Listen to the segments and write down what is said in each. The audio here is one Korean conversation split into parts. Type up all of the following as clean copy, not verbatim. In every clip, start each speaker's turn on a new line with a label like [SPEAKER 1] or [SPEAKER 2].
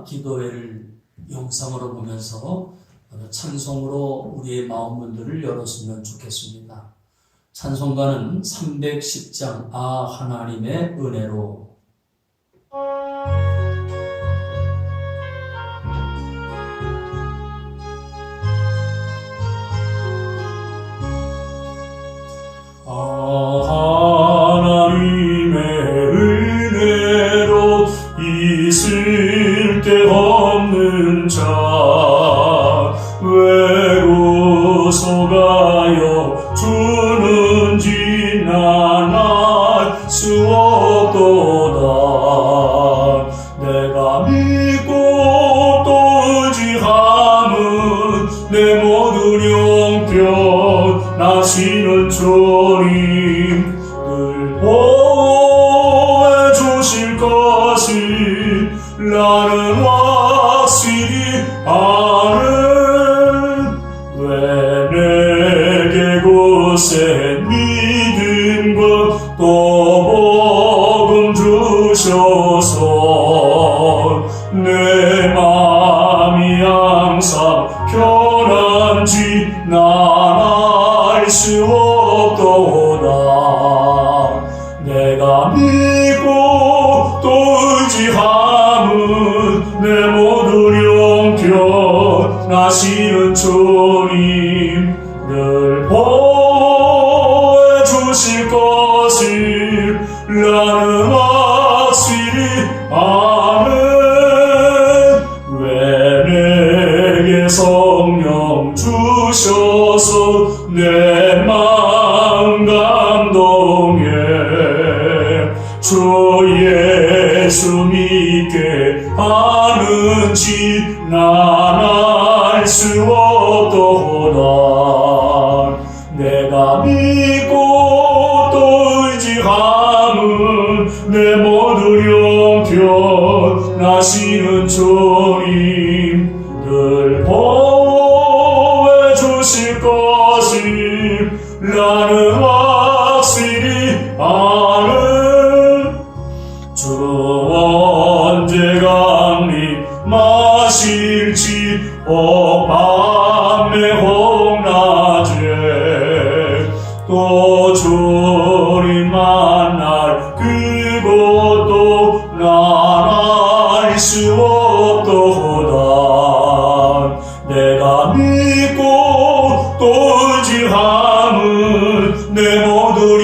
[SPEAKER 1] 기도회를 영상으로 보면서 찬송으로 우리의 마음문들을 열었으면 좋겠습니다. 찬송가는 310장 아 하나님의 은혜로. 하나님의 은혜로 있을 데 없는 자 외로 속아여 주는지 난 알 수 없도다. 내가 믿고 또 의지함은 내 모든 형편 나시는 주님 늘 보호해 주실 것을 나는 확실히 아는. 왜 내게 굳센 믿음과 또 복음 주셔서 내 마음이 항상 편한지 난 알 수 없도다. 내가 믿고 또 의지함은 내 모든 형편 나시는 주님 늘 보호해 주실 것을 나는 확실히 아는. 왜 내게 성령 주셔서 내 마음 감동해 주 예수 믿게 하는지 난 알 수 없도다. 내가 믿고 또 의지함은 내 모든 형편 나시는 주님 늘 보호해 주실 것을 나는 확실히 아는. 주 언제 강림하실지 밤에 홍낮에 또 주님 만날 그것도 난 알 수 없도다. 내가 믿고 또 의지함은 내 모든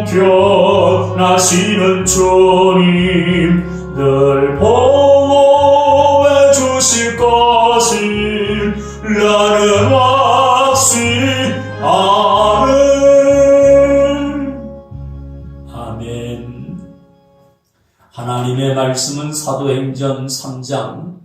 [SPEAKER 1] 형편 나시는 주님 늘 보호해 주실 것을 나는 확실히 아는. 아멘. 하나님의 말씀은 사도행전 3장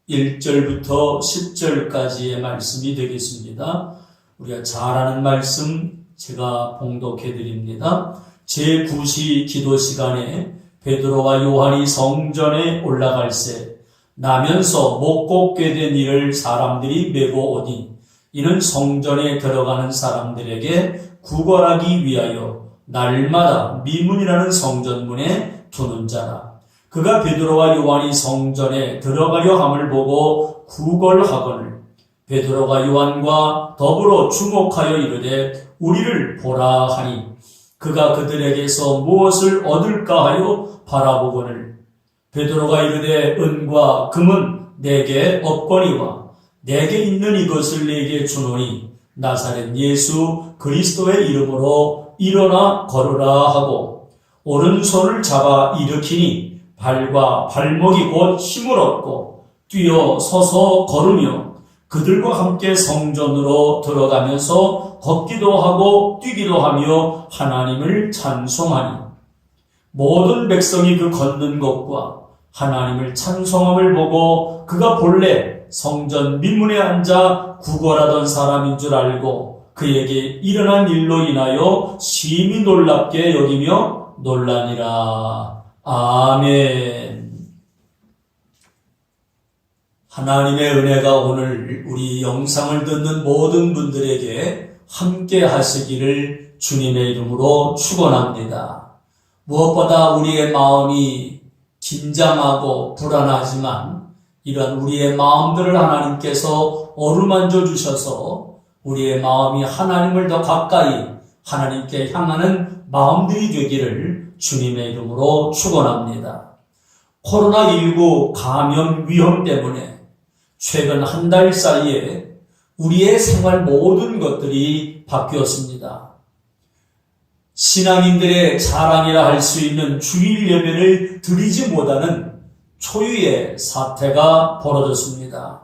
[SPEAKER 1] 1절부터 10절까지의 말씀이 되겠습니다. 우리가 잘 아는 말씀 제가 봉독해 드립니다. 제9시 기도 시간에 베드로와 요한이 성전에 올라갈새 나면서 못 걷게 된 이를 사람들이 메고 오니 이는 성전에 들어가는 사람들에게 구걸하기 위하여 날마다 미문이라는 성전문에 두는 자라. 그가 베드로와 요한이 성전에 들어가려 함을 보고 구걸하거늘 베드로가 요한과 더불어 주목하여 이르되 우리를 보라 하니 그가 그들에게서 무엇을 얻을까 하여 바라보거늘 베드로가 이르되 은과 금은 내게 없거니와 내게 있는 이것을 내게 주노니 나사렛 예수 그리스도의 이름으로 일어나 걸으라 하고 오른손을 잡아 일으키니 발과 발목이 곧 힘을 얻고 뛰어 서서 걸으며 그들과 함께 성전으로 들어가면서 걷기도 하고 뛰기도 하며 하나님을 찬송하니 모든 백성이 그 걷는 것과 하나님을 찬송함을 보고 그가 본래 성전 민문에 앉아 구걸하던 사람인 줄 알고 그에게 일어난 일로 인하여 심히 놀랍게 여기며 놀라니라. 아멘. 하나님의 은혜가 오늘 우리 영상을 듣는 모든 분들에게 함께 하시기를 주님의 이름으로 축원합니다. 무엇보다 우리의 마음이 긴장하고 불안하지만 이런 우리의 마음들을 하나님께서 어루만져 주셔서 우리의 마음이 하나님을 더 가까이 하나님께 향하는 마음들이 되기를 주님의 이름으로 축원합니다. 코로나19 감염 위험 때문에 최근 한 달 사이에 우리의 생활 모든 것들이 바뀌었습니다. 신앙인들의 자랑이라 할 수 있는 주일 예배를 드리지 못하는 초유의 사태가 벌어졌습니다.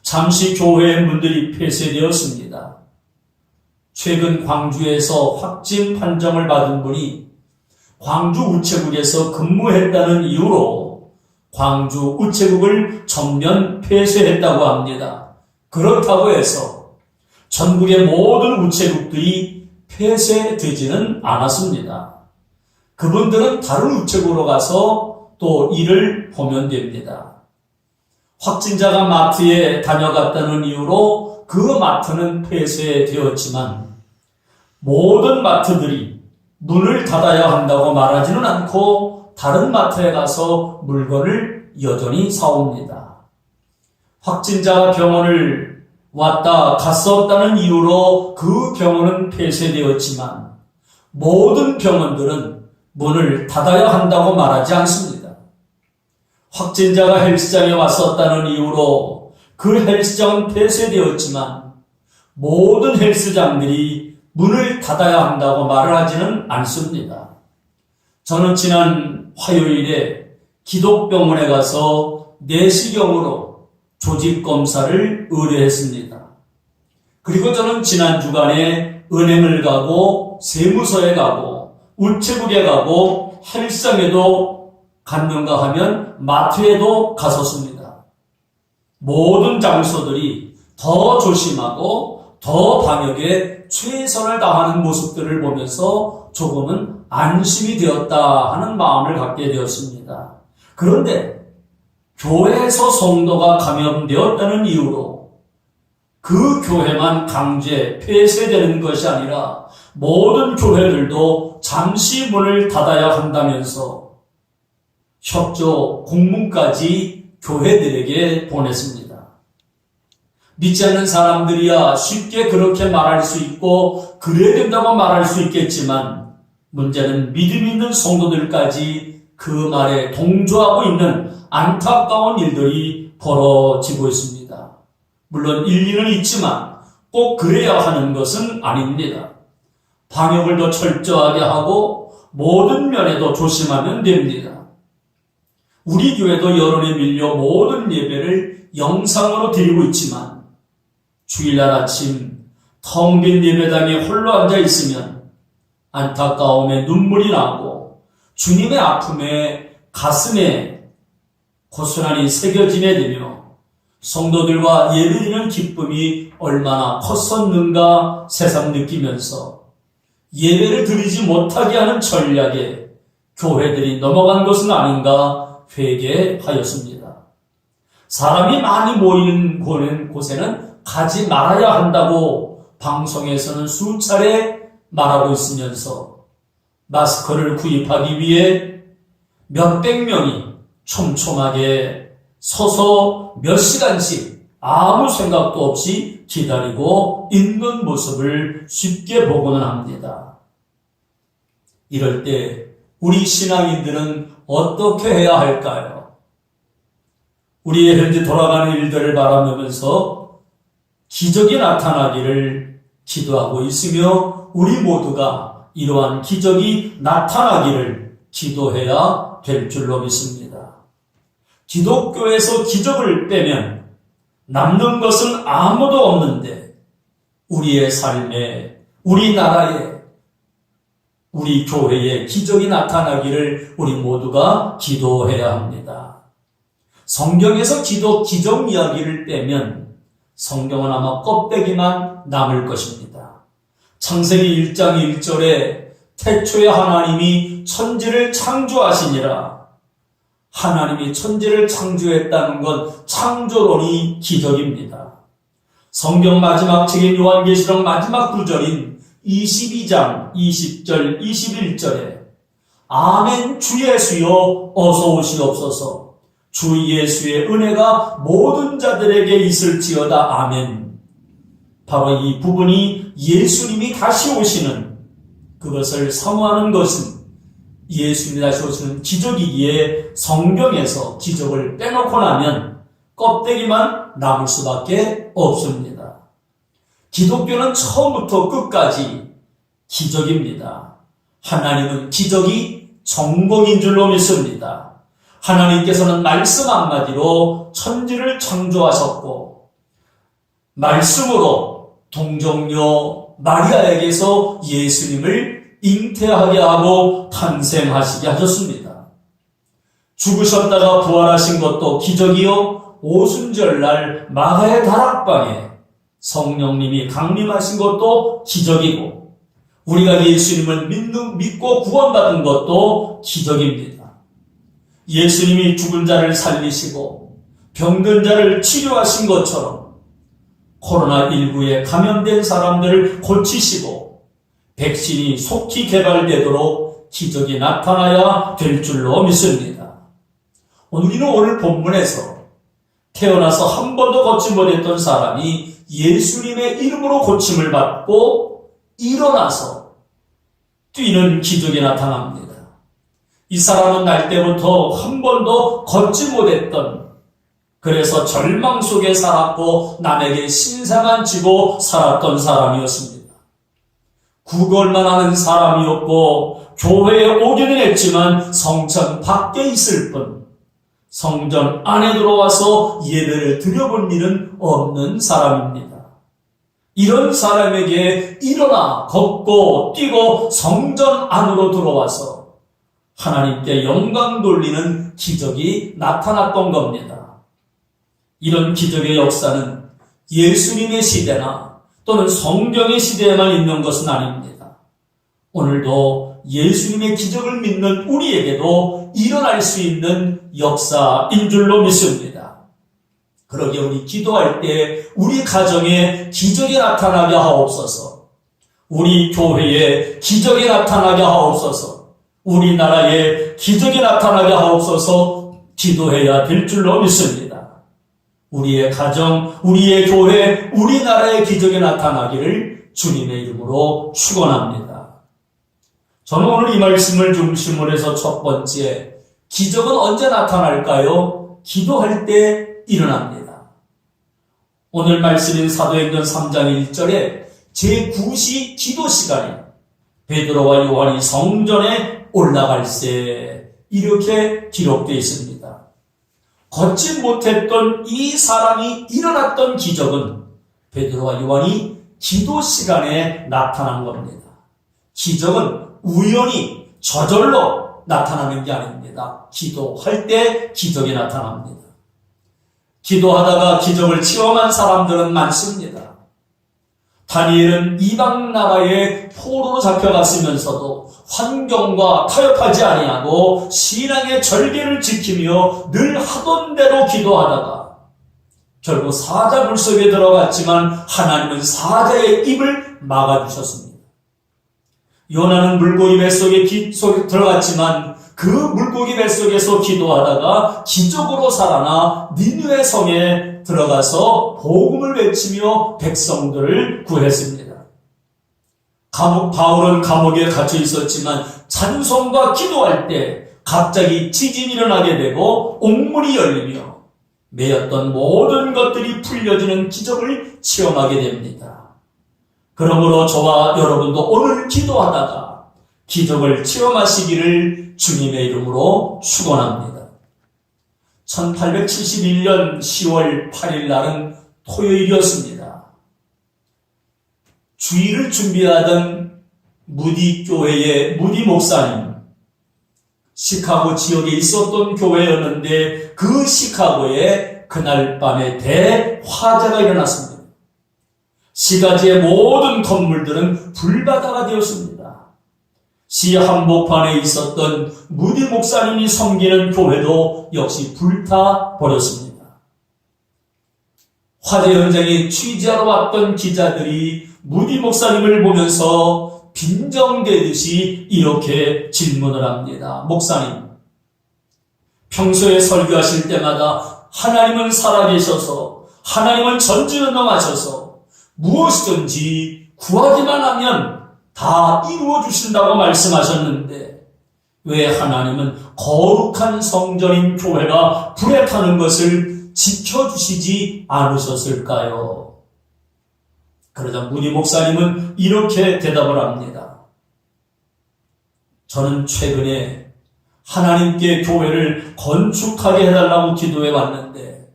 [SPEAKER 1] 잠시 교회의 문들이 폐쇄되었습니다. 최근 광주에서 확진 판정을 받은 분이 광주 우체국에서 근무했다는 이유로 광주 우체국을 전면 폐쇄했다고 합니다. 그렇다고 해서 전국의 모든 우체국들이 폐쇄되지는 않았습니다. 그분들은 다른 우체국으로 가서 또 일을 보면 됩니다. 확진자가 마트에 다녀갔다는 이유로 그 마트는 폐쇄되었지만 모든 마트들이 문을 닫아야 한다고 말하지는 않고 다른 마트에 가서 물건을 여전히 사옵니다. 확진자가 병원을 왔다 갔었다는 이유로 그 병원은 폐쇄되었지만 모든 병원들은 문을 닫아야 한다고 말하지 않습니다. 확진자가 헬스장에 왔었다는 이유로 그 헬스장은 폐쇄되었지만 모든 헬스장들이 문을 닫아야 한다고 말을 하지는 않습니다. 저는 지난 화요일에 기독병원에 가서 내시경으로 조직검사를 의뢰했습니다. 그리고 저는 지난 주간에 은행을 가고 세무서에 가고 우체국에 가고 헬스장에도 갔는가 하면 마트에도 갔었습니다. 모든 장소들이 더 조심하고 더 방역에 최선을 다하는 모습들을 보면서 조금은 안심이 되었다 하는 마음을 갖게 되었습니다. 그런데 교회에서 성도가 감염되었다는 이유로 그 교회만 강제 폐쇄되는 것이 아니라 모든 교회들도 잠시 문을 닫아야 한다면서 협조 공문까지 교회들에게 보냈습니다. 믿지 않는 사람들이야 쉽게 그렇게 말할 수 있고 그래야 된다고 말할 수 있겠지만 문제는 믿음 있는 성도들까지 그 말에 동조하고 있는 안타까운 일들이 벌어지고 있습니다. 물론 일리는 있지만 꼭 그래야 하는 것은 아닙니다. 방역을 더 철저하게 하고 모든 면에도 조심하면 됩니다. 우리 교회도 여론에 밀려 모든 예배를 영상으로 드리고 있지만 주일날 아침 텅 빈 예배당에 홀로 앉아 있으면 안타까움에 눈물이 나고 주님의 아픔에 가슴에 고스란히 새겨지게 되며 성도들과 예배드리는 기쁨이 얼마나 컸었는가 새삼 느끼면서 예배를 드리지 못하게 하는 전략에 교회들이 넘어간 것은 아닌가 회개하였습니다. 사람이 많이 모이는 곳에는 가지 말아야 한다고 방송에서는 수차례 말하고 있으면서 마스크를 구입하기 위해 몇백 명이 촘촘하게 서서 몇 시간씩 아무 생각도 없이 기다리고 있는 모습을 쉽게 보고는 합니다. 이럴 때 우리 신앙인들은 어떻게 해야 할까요? 우리의 현재 돌아가는 일들을 바라보면서 기적이 나타나기를 기도하고 있으며 우리 모두가 이러한 기적이 나타나기를 기도해야 될 줄로 믿습니다. 기독교에서 기적을 빼면 남는 것은 아무도 없는데 우리의 삶에, 우리 나라에, 우리 교회에 기적이 나타나기를 우리 모두가 기도해야 합니다. 성경에서 기적 이야기를 빼면 성경은 아마 껍데기만 남을 것입니다. 창세기 1장 1절에 태초에 하나님이 천지를 창조하시니라. 하나님이 천지를 창조했다는 것 창조론이 기적입니다. 성경 마지막 책인 요한계시록 마지막 구절인 22장 20절 21절에 아멘. 주 예수여 어서 오시옵소서. 주 예수의 은혜가 모든 자들에게 있을지어다. 아멘. 바로 이 부분이 예수님이 다시 오시는 그것을 사모하는 것은 예수님이 다시 오시는 기적이기에 성경에서 기적을 빼놓고 나면 껍데기만 남을 수밖에 없습니다. 기독교는 처음부터 끝까지 기적입니다. 하나님은 기적이 전공인 줄로 믿습니다. 하나님께서는 말씀 한마디로 천지를 창조하셨고 말씀으로 동정녀 마리아에게서 예수님을 잉태하게 하고 탄생하시게 하셨습니다. 죽으셨다가 부활하신 것도 기적이요, 오순절날 마가의 다락방에 성령님이 강림하신 것도 기적이고, 우리가 예수님을 믿고 구원받은 것도 기적입니다. 예수님이 죽은 자를 살리시고 병든 자를 치료하신 것처럼 코로나19에 감염된 사람들을 고치시고 백신이 속히 개발되도록 기적이 나타나야 될 줄로 믿습니다. 우리는 오늘 본문에서 태어나서 한 번도 걷지 못했던 사람이 예수님의 이름으로 고침을 받고 일어나서 뛰는 기적이 나타납니다. 이 사람은 날 때부터 한 번도 걷지 못했던, 그래서 절망 속에 살았고 남에게 신세만 지고 살았던 사람이었습니다. 구걸만 하는 사람이었고 교회에 오기는 했지만 성전 밖에 있을 뿐 성전 안에 들어와서 예배를 드려본 일은 없는 사람입니다. 이런 사람에게 일어나 걷고 뛰고 성전 안으로 들어와서 하나님께 영광 돌리는 기적이 나타났던 겁니다. 이런 기적의 역사는 예수님의 시대나 또는 성경의 시대에만 있는 것은 아닙니다. 오늘도 예수님의 기적을 믿는 우리에게도 일어날 수 있는 역사인 줄로 믿습니다. 그러기에 우리 기도할 때 우리 가정에 기적이 나타나게 하옵소서, 우리 교회에 기적이 나타나게 하옵소서, 우리나라에 기적이 나타나게 하옵소서 기도해야 될 줄로 믿습니다. 우리의 가정, 우리의 교회, 우리나라의 기적이 나타나기를 주님의 이름으로 축원합니다. 저는 오늘 이 말씀을 중심으로 해서 첫 번째, 기적은 언제 나타날까요? 기도할 때 일어납니다. 오늘 말씀인 사도행전 3장 1절에 제9시 기도 시간에 베드로와 요한이 성전에 올라갈새 이렇게 기록되어 있습니다. 걷지 못했던 이 사람이 일어났던 기적은 베드로와 요한이 기도 시간에 나타난 겁니다. 기적은 우연히 저절로 나타나는 게 아닙니다. 기도할 때 기적이 나타납니다. 기도하다가 기적을 체험한 사람들은 많습니다. 다니엘은 이방 나라에 포로로 잡혀갔으면서도 환경과 타협하지 아니하고 신앙의 절개를 지키며 늘 하던 대로 기도하다가 결국 사자 물속에 들어갔지만 하나님은 사자의 입을 막아주셨습니다. 요나는 물고기 뱃속에 들어갔지만 그 물고기 뱃속에서 기도하다가 기적으로 살아나 니느웨 성에 들어가서 복음을 외치며 백성들을 구했습니다. 바울은 감옥에 갇혀 있었지만 찬송과 기도할 때 갑자기 지진이 일어나게 되고 옥문이 열리며 매였던 모든 것들이 풀려지는 기적을 체험하게 됩니다. 그러므로 저와 여러분도 오늘 기도하다가 기적을 체험하시기를 주님의 이름으로 축원합니다. 1871년 10월 8일 날은 토요일이었습니다. 주일을 준비하던 무디 교회의 무디 목사님, 시카고 지역에 있었던 교회였는데 그 시카고에 그날 밤에 대화재가 일어났습니다. 시가지의 모든 건물들은 불바다가 되었습니다. 시 한복판에 있었던 무디 목사님이 섬기는 교회도 역시 불타버렸습니다. 화재 현장에 취재하러 왔던 기자들이 무디 목사님을 보면서 빈정대듯이 이렇게 질문을 합니다. 목사님, 평소에 설교하실 때마다 하나님은 살아계셔서 하나님은 전지전능하셔서 무엇이든지 구하기만 하면 다 이루어 주신다고 말씀하셨는데 왜 하나님은 거룩한 성전인 교회가 불에 타는 것을 지켜주시지 않으셨을까요? 그러자 무디 목사님은 이렇게 대답을 합니다. 저는 최근에 하나님께 교회를 건축하게 해달라고 기도해 왔는데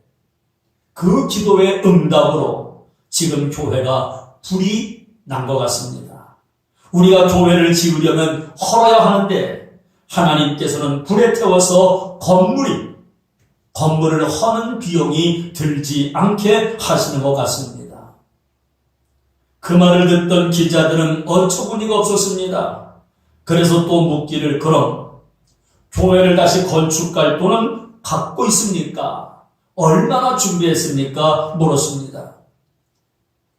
[SPEAKER 1] 그 기도의 응답으로 지금 교회가 불이 난 것 같습니다. 우리가 교회를 지으려면 헐어야 하는데 하나님께서는 불에 태워서 건물을 허는 비용이 들지 않게 하시는 것 같습니다. 그 말을 듣던 기자들은 어처구니가 없었습니다. 그래서 또 묻기를, 그럼 교회를 다시 건축할 돈은 갖고 있습니까? 얼마나 준비했습니까? 물었습니다.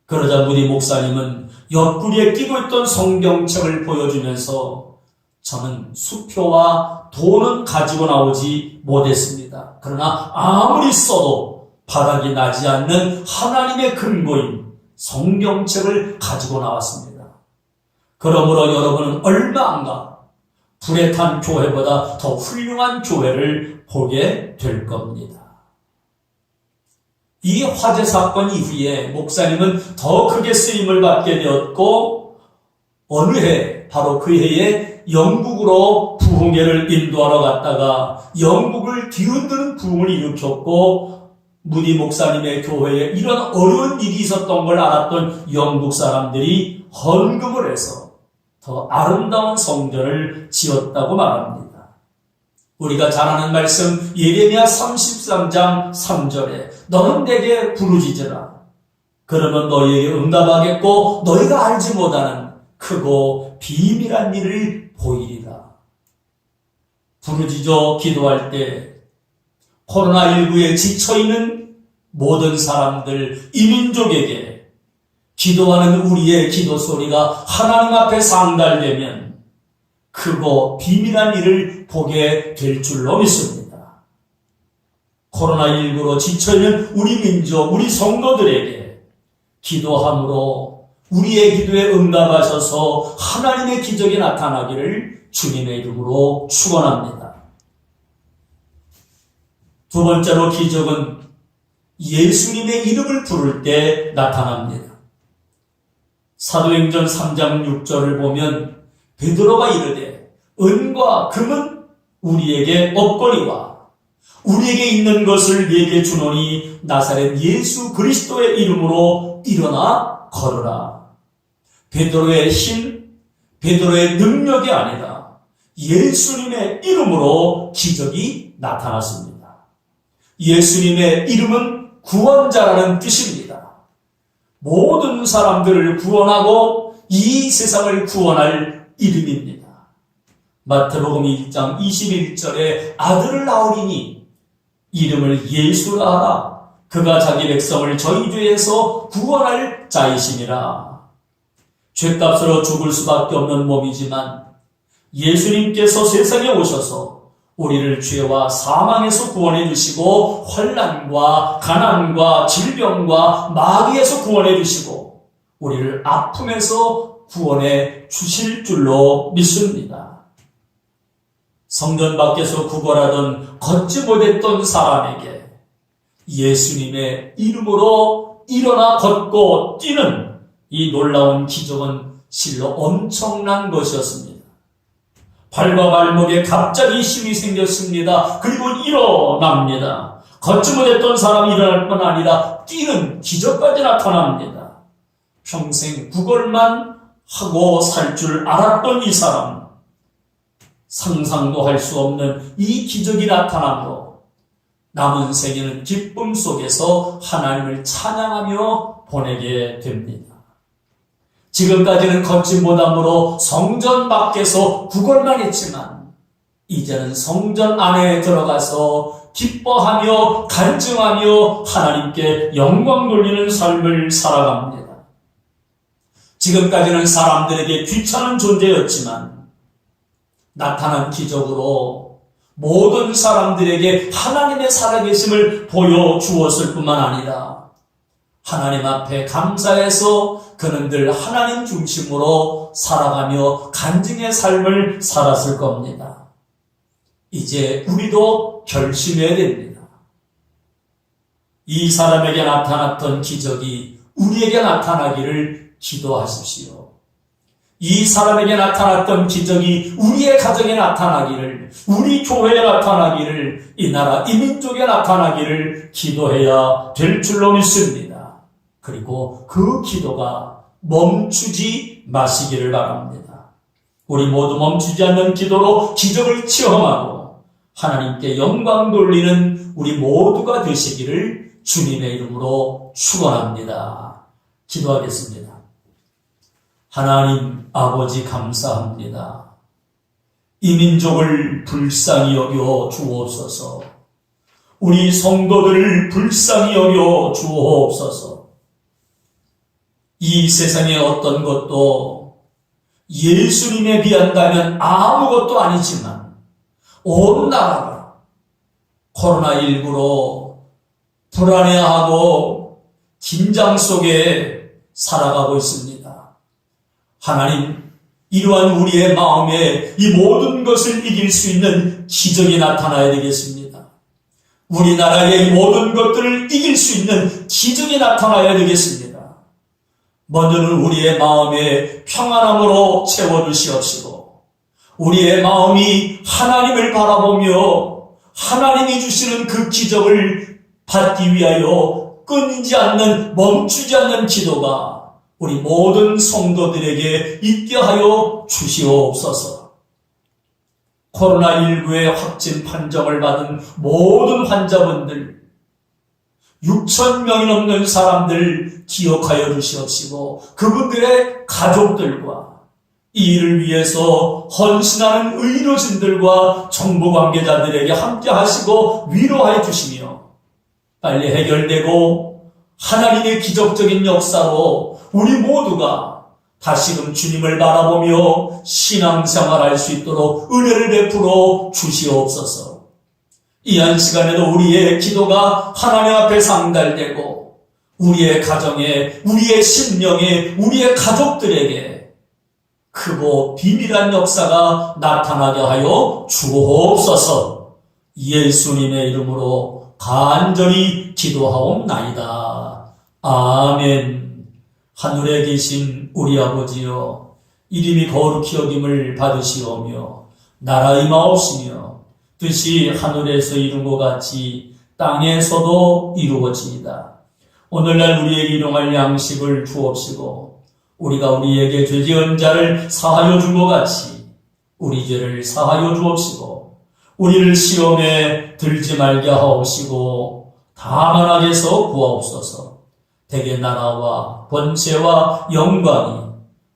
[SPEAKER 1] 그러자 무디 목사님은 옆구리에 끼고 있던 성경책을 보여주면서 저는 수표와 돈은 가지고 나오지 못했습니다. 그러나 아무리 써도 바닥이 나지 않는 하나님의 근거인 성경책을 가지고 나왔습니다. 그러므로 여러분은 얼마 안가 불에 탄 교회보다 더 훌륭한 교회를 보게 될 겁니다. 이 화재 사건 이후에 목사님은 더 크게 쓰임을 받게 되었고 어느 해, 바로 그 해에 영국으로 부흥회를 인도하러 갔다가 영국을 뒤흔드는 부흥을 일으켰고 무디 목사님의 교회에 이런 어려운 일이 있었던 걸 알았던 영국 사람들이 헌금을 해서 더 아름다운 성전을 지었다고 말합니다. 우리가 잘 아는 말씀 예레미야 33장 3절에 너는 내게 부르짖으라. 그러면 너희에게 응답하겠고 너희가 알지 못하는 크고 비밀한 일을 보이리라. 부르짖어 기도할 때 코로나19에 지쳐있는 모든 사람들, 이민족에게 기도하는 우리의 기도 소리가 하나님 앞에 상달되면 크고 비밀한 일을 보게 될 줄로 믿습니다. 코로나19로 지쳐있는 우리 민족, 우리 성도들에게 기도함으로 우리의 기도에 응답하셔서 하나님의 기적이 나타나기를 주님의 이름으로 축원합니다. 두 번째로 기적은 예수님의 이름을 부를 때 나타납니다. 사도행전 3장 6절을 보면 베드로가 이르되 은과 금은 우리에게 없거니와 우리에게 있는 것을 네게 주노니 나사렛 예수 그리스도의 이름으로 일어나 걸으라. 베드로의 힘, 베드로의 능력이 아니라 예수님의 이름으로 기적이 나타났습니다. 예수님의 이름은 구원자라는 뜻입니다. 모든 사람들을 구원하고 이 세상을 구원할 이름입니다. 마태복음 1장 21절에 아들을 낳으리니 이름을 예수라 하라. 그가 자기 백성을 저희 죄에서 구원할 자이심이라. 죄값으로 죽을 수밖에 없는 몸이지만 예수님께서 세상에 오셔서 우리를 죄와 사망에서 구원해 주시고 환난과 가난과 질병과 마귀에서 구원해 주시고 우리를 아픔에서 구원해 주실 줄로 믿습니다. 성전 밖에서 구걸하던 걷지 못했던 사람에게 예수님의 이름으로 일어나 걷고 뛰는 이 놀라운 기적은 실로 엄청난 것이었습니다. 발과 발목에 갑자기 힘이 생겼습니다. 그리고 일어납니다. 걷지 못했던 사람이 일어날 뿐 아니라 뛰는 기적까지 나타납니다. 평생 구걸만 하고 살 줄 알았던 이 사람, 상상도 할 수 없는 이 기적이 나타남으로 남은 생애는 기쁨 속에서 하나님을 찬양하며 보내게 됩니다. 지금까지는 걷지 못함으로 성전 밖에서 구걸만 했지만 이제는 성전 안에 들어가서 기뻐하며 간증하며 하나님께 영광 돌리는 삶을 살아갑니다. 지금까지는 사람들에게 귀찮은 존재였지만 나타난 기적으로 모든 사람들에게 하나님의 살아계심을 보여주었을 뿐만 아니라 하나님 앞에 감사해서 그는 늘 하나님 중심으로 살아가며 간증의 삶을 살았을 겁니다. 이제 우리도 결심해야 됩니다. 이 사람에게 나타났던 기적이 우리에게 나타나기를 기도하십시오. 이 사람에게 나타났던 기적이 우리의 가정에 나타나기를, 우리 교회에 나타나기를, 이 나라, 이 민족에 나타나기를 기도해야 될 줄로 믿습니다. 그리고 그 기도가 멈추지 마시기를 바랍니다. 우리 모두 멈추지 않는 기도로 기적을 체험하고 하나님께 영광 돌리는 우리 모두가 되시기를 주님의 이름으로 축원합니다. 기도하겠습니다. 하나님 아버지 감사합니다. 이 민족을 불쌍히 여겨 주옵소서. 우리 성도들을 불쌍히 여겨 주옵소서. 이 세상의 어떤 것도 예수님에 비한다면 아무것도 아니지만 온 나라가 코로나19로 불안해하고 긴장 속에 살아가고 있습니다. 하나님, 이러한 우리의 마음에 이 모든 것을 이길 수 있는 기적이 나타나야 되겠습니다. 우리나라의 이 모든 것들을 이길 수 있는 기적이 나타나야 되겠습니다. 먼저는 우리의 마음에 평안함으로 채워주시옵시고 우리의 마음이 하나님을 바라보며 하나님이 주시는 그 기적을 받기 위하여 끊이지 않는, 멈추지 않는 기도가 우리 모든 성도들에게 있게 하여 주시옵소서. 코로나19의 확진 판정을 받은 모든 환자분들, 6,000명이 넘는 사람들 기억하여 주시옵시고 그분들의 가족들과 이 일을 위해서 헌신하는 의료진들과 정부 관계자들에게 함께 하시고 위로하여 주시며 빨리 해결되고 하나님의 기적적인 역사로 우리 모두가 다시금 주님을 바라보며 신앙생활할 수 있도록 은혜를 베풀어 주시옵소서. 이 한 시간에도 우리의 기도가 하나님 앞에 상달되고 우리의 가정에, 우리의 심령에, 우리의 가족들에게 크고 비밀한 역사가 나타나게 하여 주옵소서. 예수님의 이름으로 간절히 기도하옵나이다. 아멘. 하늘에 계신 우리 아버지여, 이름이 거룩히 여김을 받으시오며 나라 임하옵시며 뜻이 하늘에서 이룬 것 같이 땅에서도 이루어지이다. 오늘날 우리에게 일용할 양식을 주옵시고 우리가 우리에게 죄 지은 자를 사하여 준 것 같이 우리 죄를 사하여 주옵시고 우리를 시험에 들지 말게 하옵시고 다만 악에서 구하옵소서. 대개 나라와 번체와 영광이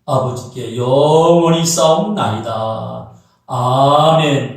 [SPEAKER 1] 아버지께 영원히 싸움나이다. 아멘.